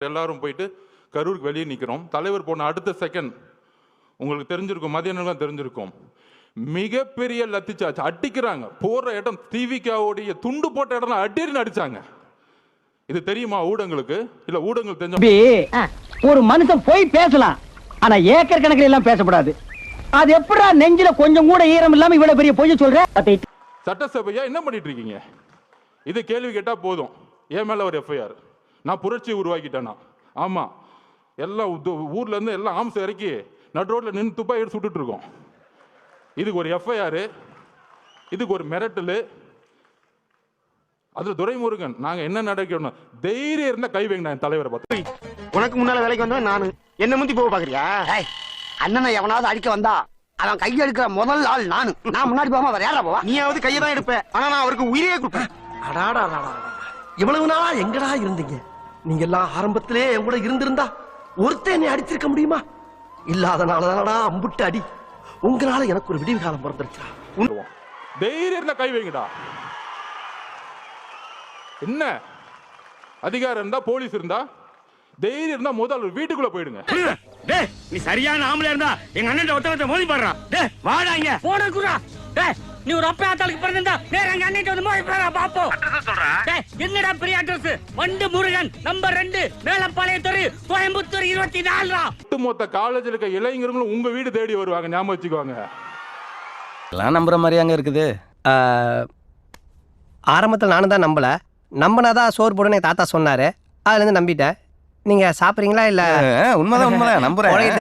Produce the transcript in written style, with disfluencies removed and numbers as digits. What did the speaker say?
எல்லாரும் போயிட்டு கரூருக்கு வெளியே நிற்கிறோம். தலைவர் போன அடுத்த செகண்ட் உங்களுக்கு தெரிஞ்சிருக்கும், மதியானம் தெரிஞ்சிருக்கும், மிகப்பெரிய லத்தி சார்ஜ் அடிக்கிறாங்க. போற இடம் டிவிக்காவுடைய துண்டு போட்ட இடம் அடின்னு அடிச்சாங்க. இது தெரியுமா ஊடகங்களுக்கு? இல்ல ஊடகங்கள் தெரிஞ்ச ஒரு மனுஷன் போய் பேசலாம், ஆனா ஏக்கர் கணக்கில் எல்லாம் பேசக்கூடாது. அது எப்படா நெஞ்சில கொஞ்சம் கூட ஈரம் இல்லாம இவ்வளவு பெரிய பொய் சொல்ற? சட்டசபையா என்ன பண்ணிட்டு இருக்கீங்க? இது கேள்வி கேட்டா போதும், என் மேல ஒரு எஃப்ஐஆர். நான் புரட்சி உருவாக்கிட்டேனா? ஆமா, எல்லாம் ஊர்ல இருந்து எல்லாம் ஆம்ஸ் இறக்கி நடு ரோட்ல நின்று துப்பாக்கி எடுத்து சுட்டுட்டு இருக்கோம். இதுக்கு ஒரு எஃப்ஐஆர், இதுக்கு ஒரு மிரட்டல். அதுல துரைமுருகன் நாங்க என்ன நடக்கணும் தைரியம் இருந்தா கை வைங்க. என் தலைவரை பார்த்து உனக்கு முன்னால வேலைக்கு வந்தா நானு என்ன முந்தி போக பாக்குறியா? அண்ணனை எவனாவது அடிக்க வந்தா அவன் கையை எடுக்கிற முதல் ஆள் நானு. நான் முன்னாடி போகாம வேற யாரா போவா? நீயாவது கையை தான் எடுப்ப, ஆனா நான் அவருக்கு உயிரே கொடுப்பேன். அடாடா, இவ்வளவு நாளா எங்கடா இருந்தீங்க? நீங்க எல்லாம் ஆரம்பத்திலே என் கூட இருந்திருந்தா ஒருத்தன் என்னை அடிச்சிருக்க முடியுமா? இல்லாதனாலதானடா அம்புட்டு அடி. உங்களால எனக்கு ஒரு விடிவு காலம் பிறந்துருச்சா? தைரியம் இருந்தா கை வைங்கடா. என்ன அதிகாரம் இருந்தா, போலீஸ் இருந்தா, தைரியம் இருந்தா முதல்ல வீட்டுக்குள்ள போயிடுங்க. நீ சரியான ஆம்பளை இருந்தா எங்க அண்ணன் ஒருத்தவத்த மோதி பாடுறான். வாடா இங்க போட குறா. நீ ஒரு அப்பா ஆத்தாளுக்கு பிறந்தா நேர எங்க அண்ணன் வந்து மோதி பாடுறா பாப்போம். என்னடா பெரிய அட்ரஸ்? வண்டு முருகன் நம்பர் 2 மேலப்பாளையம் தெரு கோயம்புத்தூர் 24. ஒட்டுமொத்த காலேஜில் இருக்க இளைஞர்களும் உங்க வீடு தேடி வருவாங்க, ஞாபகம் வச்சுக்கோங்க. எல்லாம் நம்புற மாதிரி அங்க இருக்குது. ஆரம்பத்தில் நானும் தான் நம்பல. நம்பினாதான் சோறு போடுன்னு தாத்தா சொன்னாரு. அதுல இருந்து நம்பிட்டேன். நீங்க சாப்பிடுறீங்களா? இல்ல உண்மைதான் நம்புறேன்.